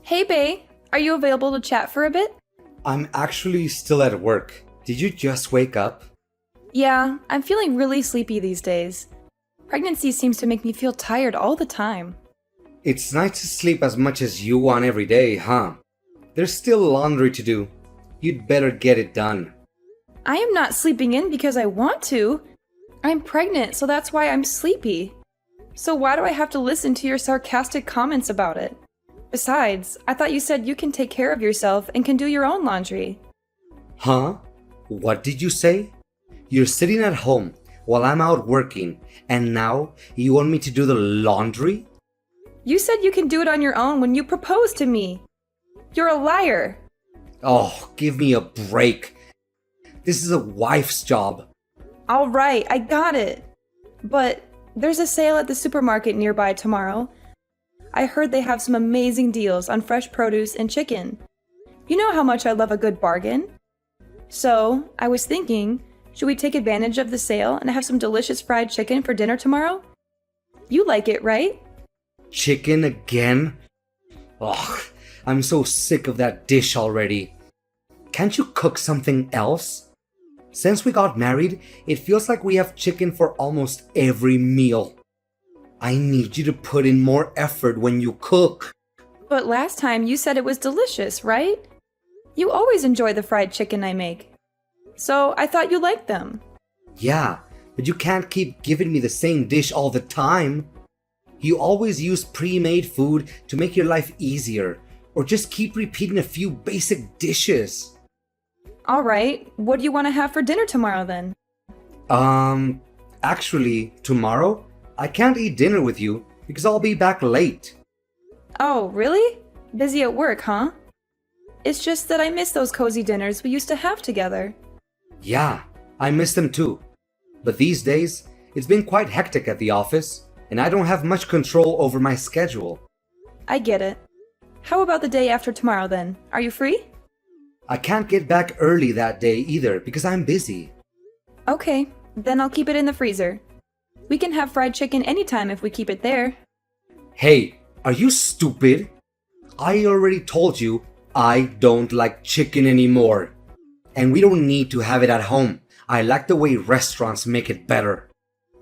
Hey, Bay, are you available to chat for a bit? I'm actually still at work. Did you just wake up? Yeah, I'm feeling really sleepy these days. Pregnancy seems to make me feel tired all the time. It's nice to sleep as much as you want every day, huh? There's still laundry to do. You'd better get it done. I am not sleeping in because I want to. I'm pregnant, so that's why I'm sleepy. So why do I have to listen to your sarcastic comments about it? Besides, I thought you said you can take care of yourself and can do your own laundry. Huh? What did you say? You're sitting at home while I'm out working, and now you want me to do the laundry? You said you can do it on your own when you proposed to me. You're a liar. Oh, give me a break. This is a wife's job. All right, I got it. But there's a sale at the supermarket nearby tomorrow. I heard they have some amazing deals on fresh produce and chicken. You know how much I love a good bargain. So, I was thinking, should we take advantage of the sale and have some delicious fried chicken for dinner tomorrow? You like it, right? Chicken again? Ugh, I'm so sick of that dish already. Can't you cook something else? Since we got married, it feels like we have chicken for almost every meal. I need you to put in more effort when you cook. But last time you said it was delicious, right? You always enjoy the fried chicken I make. So I thought you liked them. Yeah, but you can't keep giving me the same dish all the time. You always use pre-made food to make your life easier, or just keep repeating a few basic dishes. Alright, what do you want to have for dinner tomorrow then? Actually, tomorrow, I can't eat dinner with you because I'll be back late. Oh, really? Busy at work, huh? It's just that I miss those cozy dinners we used to have together. Yeah, I miss them too. But these days, it's been quite hectic at the office, and I don't have much control over my schedule. I get it. How about the day after tomorrow then? Are you free? I can't get back early that day either because I'm busy. Okay, then I'll keep it in the freezer. We can have fried chicken anytime if we keep it there. Hey, are you stupid? I already told you I don't like chicken anymore. And we don't need to have it at home. I like the way restaurants make it better.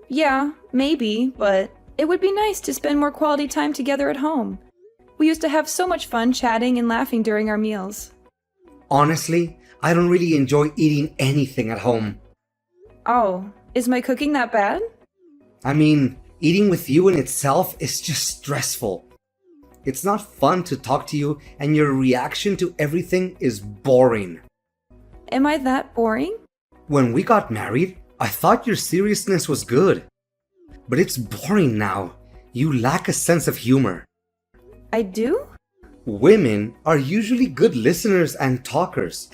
Yeah, maybe, but it would be nice to spend more quality time together at home. We used to have so much fun chatting and laughing during our meals. Honestly, I don't really enjoy eating anything at home. Oh, is my cooking that bad? I mean, eating with you in itself is just stressful. It's not fun to talk to you, and your reaction to everything is boring. Am I that boring? When we got married, I thought your seriousness was good. But it's boring now. You lack a sense of humor. I do? Women are usually good listeners and talkers.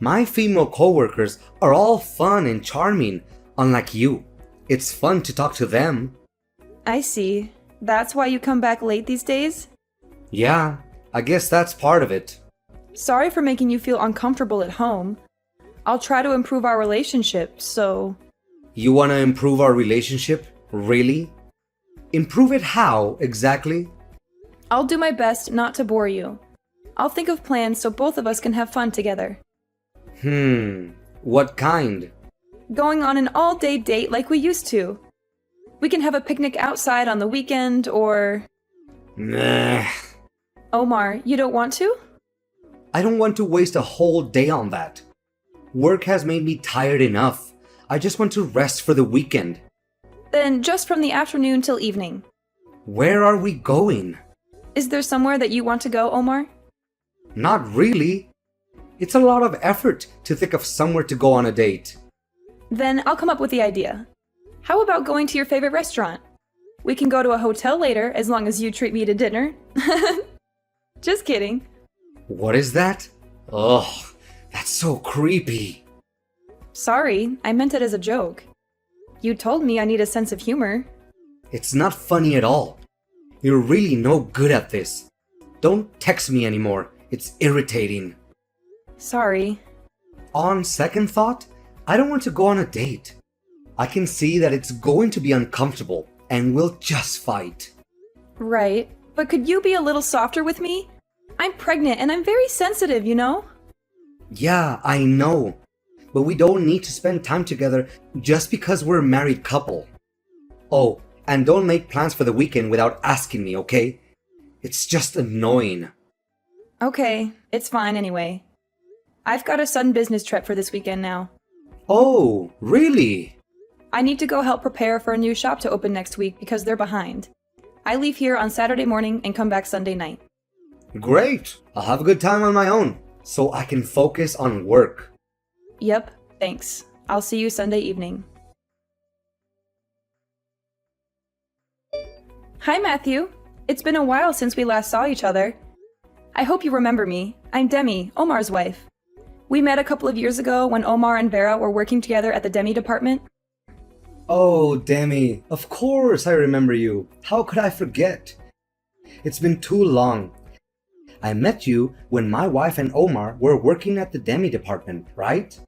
My female coworkers are all fun and charming, unlike you. It's fun to talk to them. I see. That's why you come back late these days? Yeah, I guess that's part of it. Sorry for making you feel uncomfortable at home. I'll try to improve our relationship, so... You want to improve our relationship? Really? Improve it how, exactly? I'll do my best not to bore you. I'll think of plans so both of us can have fun together. What kind? Going on an all-day date like we used to. We can have a picnic outside on the weekend, or... Nah. Omar, you don't want to? I don't want to waste a whole day on that. Work has made me tired enough. I just want to rest for the weekend. Then just from the afternoon till evening. Where are we going? Is there somewhere that you want to go, Omar? Not really. It's a lot of effort to think of somewhere to go on a date. Then I'll come up with the idea. How about going to your favorite restaurant? We can go to a hotel later as long as you treat me to dinner. Just kidding. What is that? Ugh, that's so creepy. Sorry, I meant it as a joke. You told me I need a sense of humor. It's not funny at all. You're really no good at this. Don't text me anymore. It's irritating. Sorry. On second thought, I don't want to go on a date. I can see that it's going to be uncomfortable and we'll just fight. Right, but could you be a little softer with me? I'm pregnant and I'm very sensitive, you know? Yeah, I know. But we don't need to spend time together just because we're a married couple. Oh, and don't make plans for the weekend without asking me, okay? It's just annoying. Okay, it's fine anyway. I've got a sudden business trip for this weekend now. Oh, really? I need to go help prepare for a new shop to open next week because they're behind. I leave here on Saturday morning and come back Sunday night. Great. I'll have a good time on my own, so I can focus on work. Yep, thanks. I'll see you Sunday evening. Hi, Matthew. It's been a while since we last saw each other. I hope you remember me. I'm Demi, Omar's wife. We met a couple of years ago when Omar and Vera were working together at the Demi department. Oh, Demi, of course I remember you. How could I forget? It's been too long. I met you when my wife and Omar were working at the Demi department, right?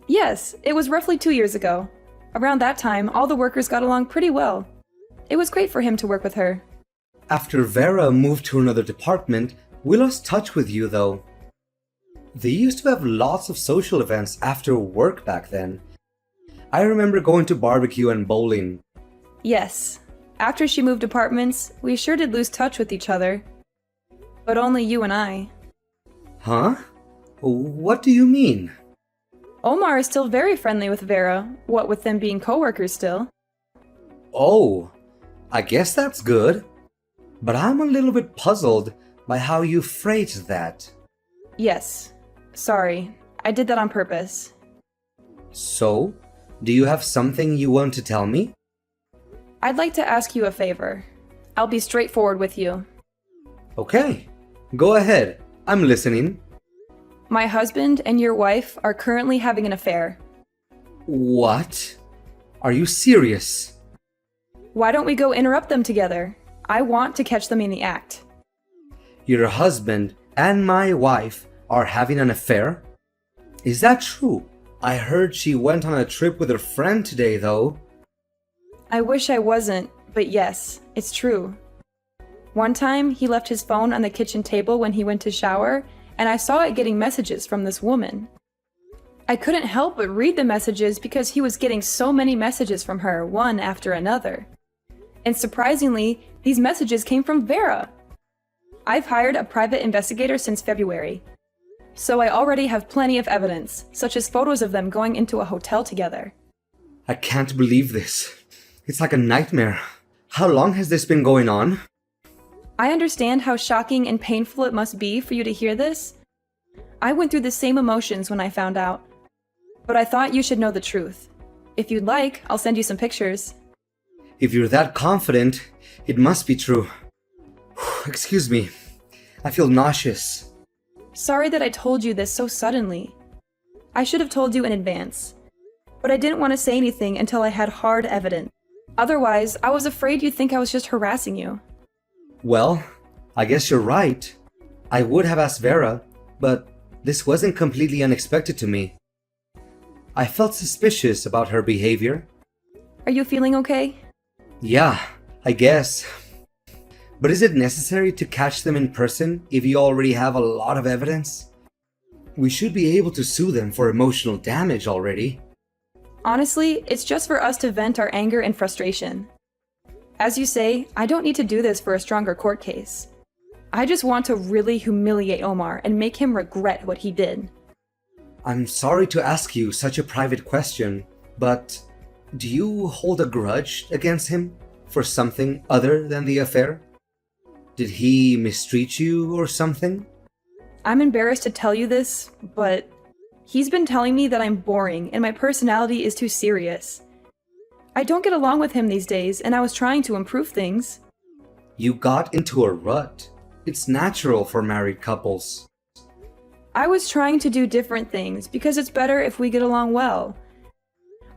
Yes, it was roughly 2 years ago. Around that time, all the workers got along pretty well. It was great for him to work with her. After Vera moved to another department, we lost touch with you though. They used to have lots of social events after work back then. I remember going to barbecue and bowling. Yes, after she moved departments, we sure did lose touch with each other. But only you and I. Huh? What do you mean? Omar is still very friendly with Vera, what with them being coworkers still. Oh, I guess that's good. But I'm a little bit puzzled by how you phrased that. Yes, sorry, I did that on purpose. So, do you have something you want to tell me? I'd like to ask you a favor. I'll be straightforward with you. Okay, go ahead. I'm listening. My husband and your wife are currently having an affair. What? Are you serious? Why don't we go interrupt them together? I want to catch them in the act. Your husband and my wife are having an affair? Is that true? I heard she went on a trip with her friend today, though. I wish I wasn't, but yes, it's true. One time, he left his phone on the kitchen table when he went to shower, and I saw it getting messages from this woman. I couldn't help but read the messages because he was getting so many messages from her, one after another. And surprisingly, these messages came from Vera. I've hired a private investigator since February. So I already have plenty of evidence, such as photos of them going into a hotel together. I can't believe this. It's like a nightmare. How long has this been going on? I understand how shocking and painful it must be for you to hear this. I went through the same emotions when I found out. But I thought you should know the truth. If you'd like, I'll send you some pictures. If you're that confident, it must be true. Excuse me. I feel nauseous. Sorry that I told you this so suddenly. I should have told you in advance. But I didn't want to say anything until I had hard evidence. Otherwise, I was afraid you'd think I was just harassing you. Well, I guess you're right. I would have asked Vera, but this wasn't completely unexpected to me. I felt suspicious about her behavior. Are you feeling okay? Yeah, I guess. But is it necessary to catch them in person if you already have a lot of evidence? We should be able to sue them for emotional damage already. Honestly, it's just for us to vent our anger and frustration. As you say, I don't need to do this for a stronger court case. I just want to really humiliate Omar and make him regret what he did. I'm sorry to ask you such a private question, but do you hold a grudge against him for something other than the affair? Did he mistreat you or something? I'm embarrassed to tell you this, but he's been telling me that I'm boring and my personality is too serious. I don't get along with him these days, and I was trying to improve things. You got into a rut. It's natural for married couples. I was trying to do different things because it's better if we get along well.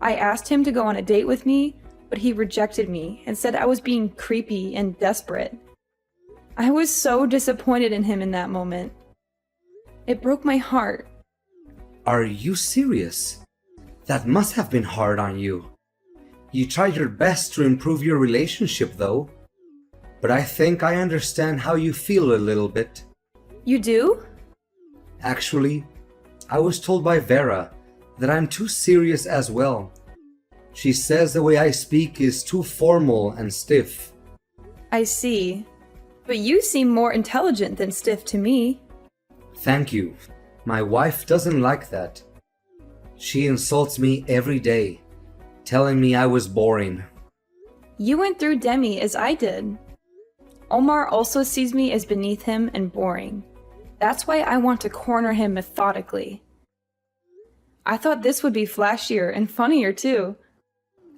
I asked him to go on a date with me, but he rejected me and said I was being creepy and desperate. I was so disappointed in him in that moment. It broke my heart. Are you serious? That must have been hard on you. You tried your best to improve your relationship, though. But I think I understand how you feel a little bit. You do? Actually, I was told by Vera that I'm too serious as well. She says the way I speak is too formal and stiff. I see. But you seem more intelligent than stiff to me. Thank you. My wife doesn't like that. She insults me every day, telling me I was boring. You went through Demi as I did. Omar also sees me as beneath him and boring. That's why I want to corner him methodically. I thought this would be flashier and funnier too.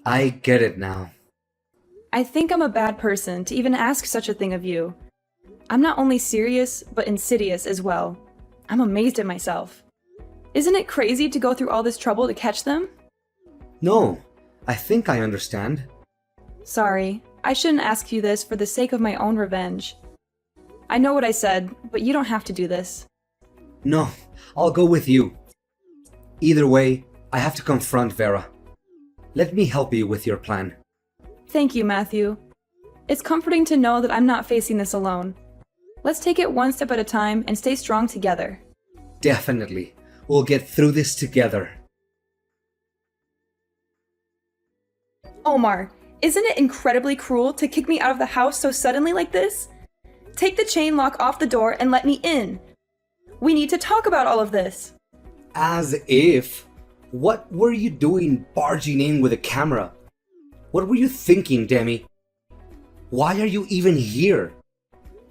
I get it now. I think I'm a bad person to even ask such a thing of you. I'm not only serious, but insidious as well. I'm amazed at myself. Isn't it crazy to go through all this trouble to catch them? No, I think I understand. Sorry, I shouldn't ask you this for the sake of my own revenge. I know what I said, but you don't have to do this. No, I'll go with you. Either way, I have to confront Vera. Let me help you with your plan. Thank you, Matthew. It's comforting to know that I'm not facing this alone. Let's take it one step at a time and stay strong together. Definitely. We'll get through this together. Omar, isn't it incredibly cruel to kick me out of the house so suddenly like this? Take the chain lock off the door and let me in. We need to talk about all of this. As if. What were you doing barging in with a camera? What were you thinking, Demi? Why are you even here?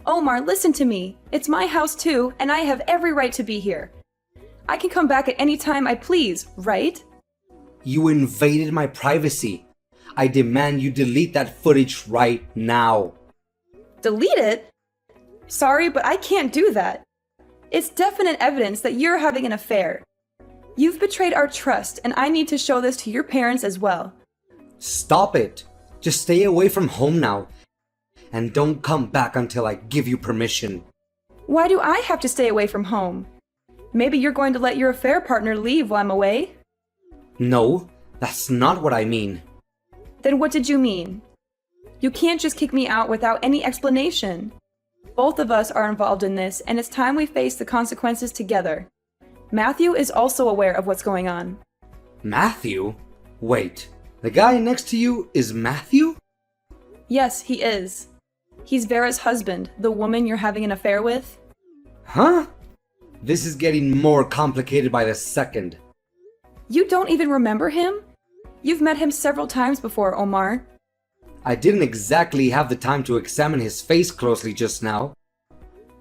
Omar, listen to me. It's my house too, and I have every right to be here. I can come back at any time I please, right? You invaded my privacy. I demand you delete that footage right now. Delete it? Sorry, but I can't do that. It's definite evidence that you're having an affair. You've betrayed our trust, and I need to show this to your parents as well. Stop it. Just stay away from home now. And don't come back until I give you permission. Why do I have to stay away from home? Maybe you're going to let your affair partner leave while I'm away? No, that's not what I mean. Then what did you mean? You can't just kick me out without any explanation. Both of us are involved in this, and it's time we face the consequences together. Matthew is also aware of what's going on. Matthew? Wait, the guy next to you is Matthew? Yes, he is. He's Vera's husband, the woman you're having an affair with. Huh? This is getting more complicated by the second. You don't even remember him? You've met him several times before, Omar. I didn't exactly have the time to examine his face closely just now.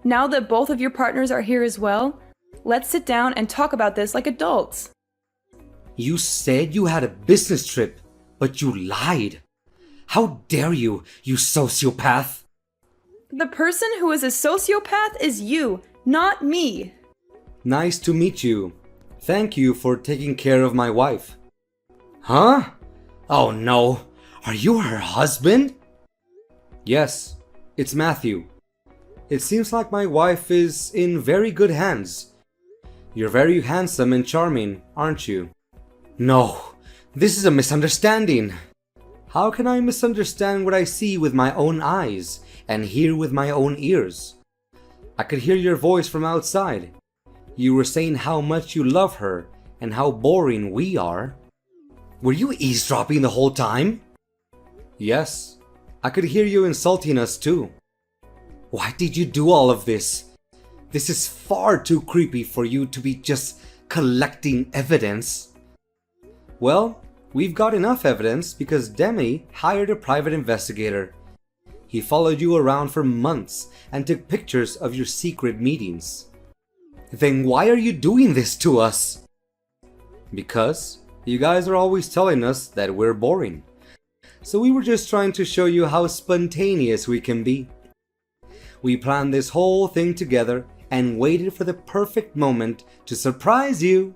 Now that both of your partners are here as well, let's sit down and talk about this like adults. You said you had a business trip, but you lied. How dare you, you sociopath? The person who is a sociopath is you, not me. Nice to meet you. Thank you for taking care of my wife. Huh? Oh no. Are you her husband? Yes, it's Matthew. It seems like my wife is in very good hands. You're very handsome and charming, aren't you? No, this is a misunderstanding. How can I misunderstand what I see with my own eyes and hear with my own ears? I could hear your voice from outside. You were saying how much you love her and how boring we are. Were you eavesdropping the whole time? Yes, I could hear you insulting us too. Why did you do all of this? This is far too creepy for you to be just collecting evidence. Well, we've got enough evidence because Demi hired a private investigator. He followed you around for months and took pictures of your secret meetings. Then why are you doing this to us? Because you guys are always telling us that we're boring. So we were just trying to show you how spontaneous we can be. We planned this whole thing together and waited for the perfect moment to surprise you.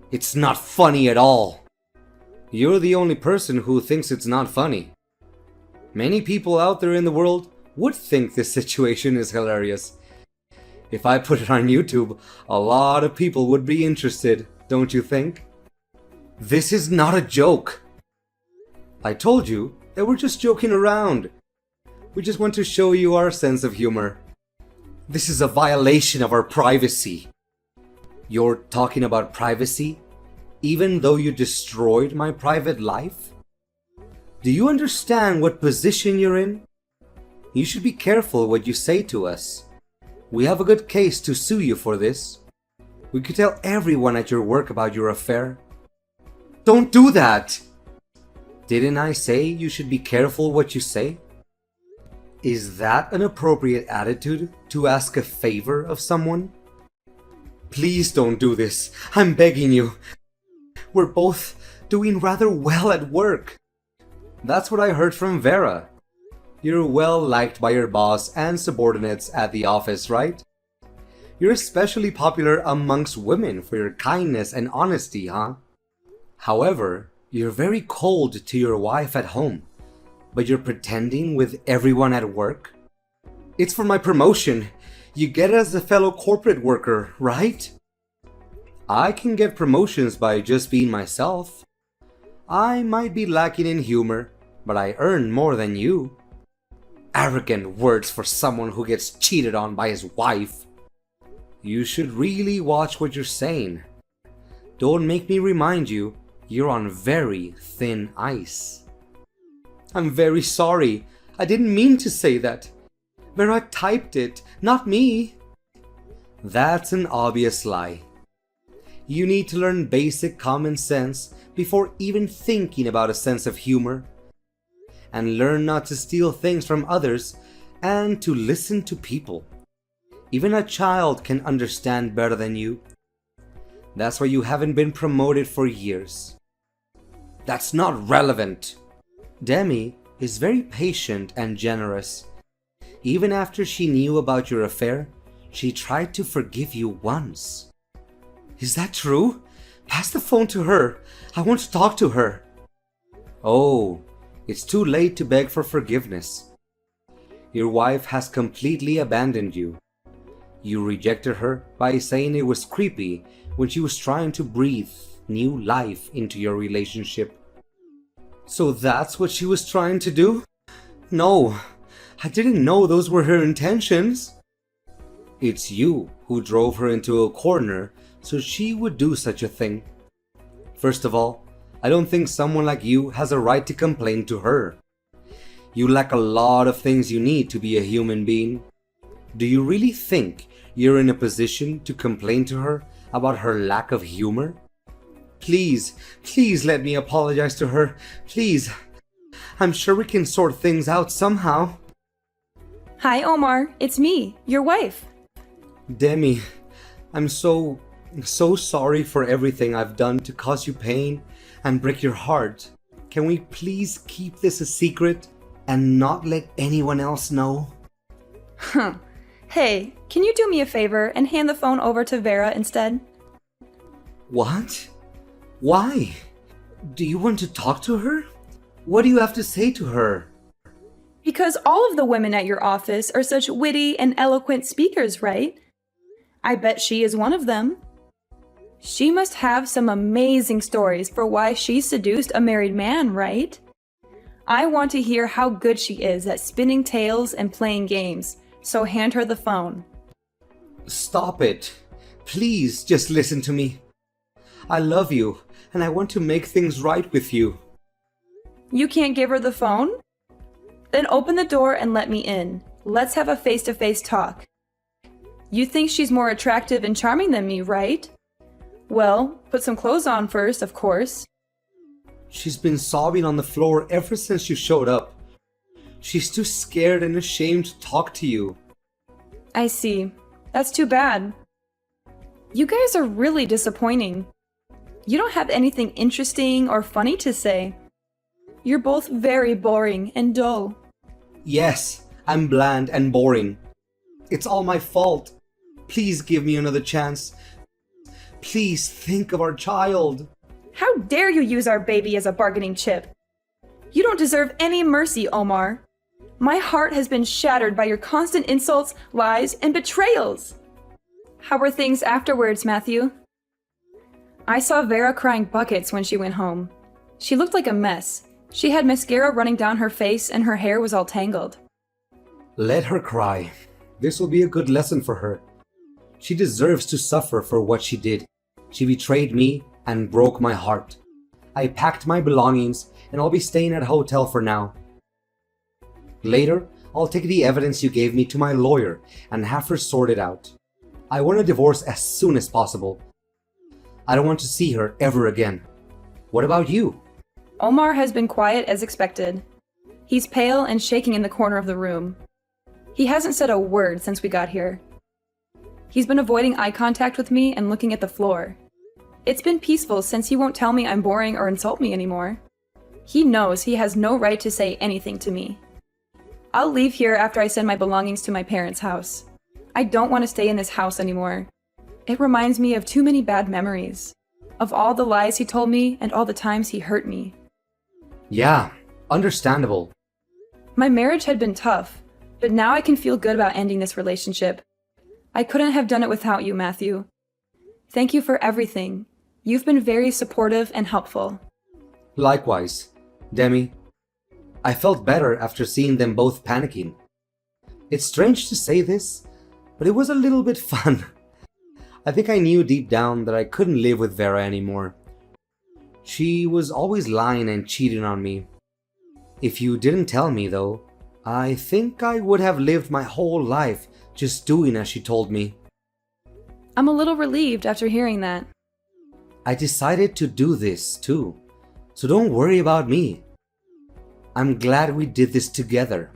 It's not funny at all. You're the only person who thinks it's not funny. Many people out there in the world would think this situation is hilarious. If I put it on YouTube, a lot of people would be interested, don't you think? This is not a joke. I told you that we're just joking around. We just want to show you our sense of humor. This is a violation of our privacy. You're talking about privacy, even though you destroyed my private life? Do you understand what position you're in? You should be careful what you say to us. We have a good case to sue you for this. We could tell everyone at your work about your affair. Don't do that! Didn't I say you should be careful what you say? Is that an appropriate attitude to ask a favor of someone? Please don't do this. I'm begging you. We're both doing rather well at work. That's what I heard from Vera. You're well liked by your boss and subordinates at the office, right? You're especially popular amongst women for your kindness and honesty, huh? However, you're very cold to your wife at home, but you're pretending with everyone at work? It's for my promotion. You get it as a fellow corporate worker, right? I can get promotions by just being myself. I might be lacking in humor, but I earn more than you. Arrogant words for someone who gets cheated on by his wife. You should really watch what you're saying. Don't make me remind you, you're on very thin ice. I'm very sorry. I didn't mean to say that. Vera typed it, not me. That's an obvious lie. You need to learn basic common sense before even thinking about a sense of humor. And learn not to steal things from others and to listen to people. Even a child can understand better than you. That's why you haven't been promoted for years. That's not relevant. Demi is very patient and generous. Even after she knew about your affair, she tried to forgive you once. Is that true? Pass the phone to her. I want to talk to her. Oh, it's too late to beg for forgiveness. Your wife has completely abandoned you. You rejected her by saying it was creepy when she was trying to breathe new life into your relationship. So that's what she was trying to do? No, I didn't know those were her intentions. It's you who drove her into a corner so she would do such a thing. First of all, I don't think someone like you has a right to complain to her. You lack a lot of things you need to be a human being. Do you really think you're in a position to complain to her about her lack of humor? Please, please let me apologize to her. Please. I'm sure we can sort things out somehow. Hi, Omar. It's me, your wife. Demi, I'm so sorry for everything I've done to cause you pain and break your heart. Can we please keep this a secret and not let anyone else know? Huh. Hey, can you do me a favor and hand the phone over to Vera instead? What? Why? Do you want to talk to her? What do you have to say to her? Because all of the women at your office are such witty and eloquent speakers, right? I bet she is one of them. She must have some amazing stories for why she seduced a married man, right? I want to hear how good she is at spinning tales and playing games, so hand her the phone. Stop it. Please just listen to me. I love you, and I want to make things right with you. You can't give her the phone? Then open the door and let me in. Let's have a face-to-face talk. You think she's more attractive and charming than me, right? Well, put some clothes on first, of course. She's been sobbing on the floor ever since you showed up. She's too scared and ashamed to talk to you. I see. That's too bad. You guys are really disappointing. You don't have anything interesting or funny to say. You're both very boring and dull. Yes, I'm bland and boring. It's all my fault. Please give me another chance. Please think of our child. How dare you use our baby as a bargaining chip? You don't deserve any mercy, Omar. My heart has been shattered by your constant insults, lies, and betrayals. How were things afterwards, Matthew? I saw Vera crying buckets when she went home. She looked like a mess. She had mascara running down her face and her hair was all tangled. Let her cry. This will be a good lesson for her. She deserves to suffer for what she did. She betrayed me and broke my heart. I packed my belongings and I'll be staying at a hotel for now. Later, I'll take the evidence you gave me to my lawyer and have her sorted out. I want a divorce as soon as possible. I don't want to see her ever again. What about you? Omar has been quiet as expected. He's pale and shaking in the corner of the room. He hasn't said a word since we got here. He's been avoiding eye contact with me and looking at the floor. It's been peaceful since he won't tell me I'm boring or insult me anymore. He knows he has no right to say anything to me. I'll leave here after I send my belongings to my parents' house. I don't want to stay in this house anymore. It reminds me of too many bad memories. Of all the lies he told me and all the times he hurt me. Yeah, understandable. My marriage had been tough, but now I can feel good about ending this relationship. I couldn't have done it without you, Matthew. Thank you for everything. You've been very supportive and helpful. Likewise, Demi. I felt better after seeing them both panicking. It's strange to say this, but it was a little bit fun. I think I knew deep down that I couldn't live with Vera anymore. She was always lying and cheating on me. If you didn't tell me, though, I think I would have lived my whole life just doing as she told me. I'm a little relieved after hearing that. I decided to do this too, so don't worry about me. I'm glad we did this together.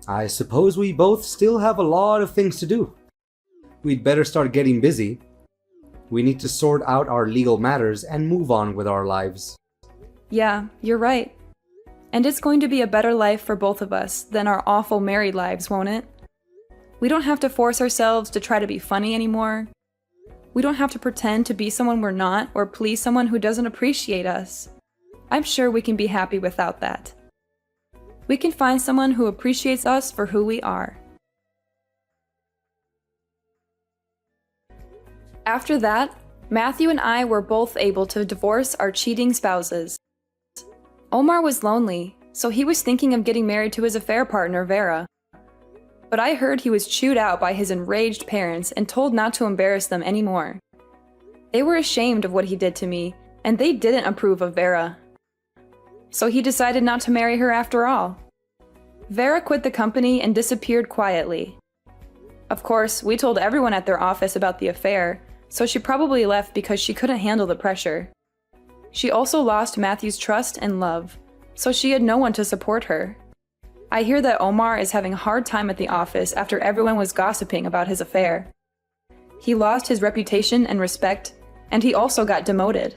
I suppose we both still have a lot of things to do. We'd better start getting busy. We need to sort out our legal matters and move on with our lives. Yeah, you're right. And it's going to be a better life for both of us than our awful married lives, won't it? We don't have to force ourselves to try to be funny anymore. We don't have to pretend to be someone we're not or please someone who doesn't appreciate us. I'm sure we can be happy without that. We can find someone who appreciates us for who we are. After that, Matthew and I were both able to divorce our cheating spouses. Omar was lonely, so he was thinking of getting married to his affair partner, Vera. But I heard he was chewed out by his enraged parents and told not to embarrass them anymore. They were ashamed of what he did to me, and they didn't approve of Vera. So he decided not to marry her after all. Vera quit the company and disappeared quietly. Of course, we told everyone at their office about the affair, so she probably left because she couldn't handle the pressure. She also lost Matthew's trust and love, so she had no one to support her. I hear that Omar is having a hard time at the office after everyone was gossiping about his affair. He lost his reputation and respect, and he also got demoted.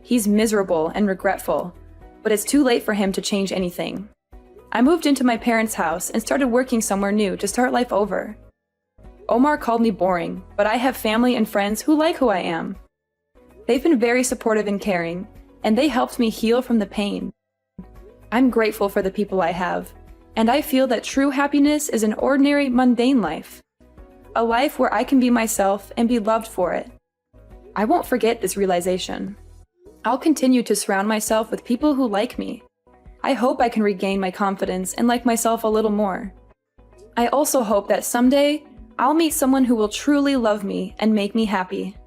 He's miserable and regretful, but it's too late for him to change anything. I moved into my parents' house and started working somewhere new to start life over. Omar called me boring, but I have family and friends who like who I am. They've been very supportive and caring, and they helped me heal from the pain. I'm grateful for the people I have, and I feel that true happiness is an ordinary, mundane life. A life where I can be myself and be loved for it. I won't forget this realization. I'll continue to surround myself with people who like me. I hope I can regain my confidence and like myself a little more. I also hope that someday, I'll meet someone who will truly love me and make me happy.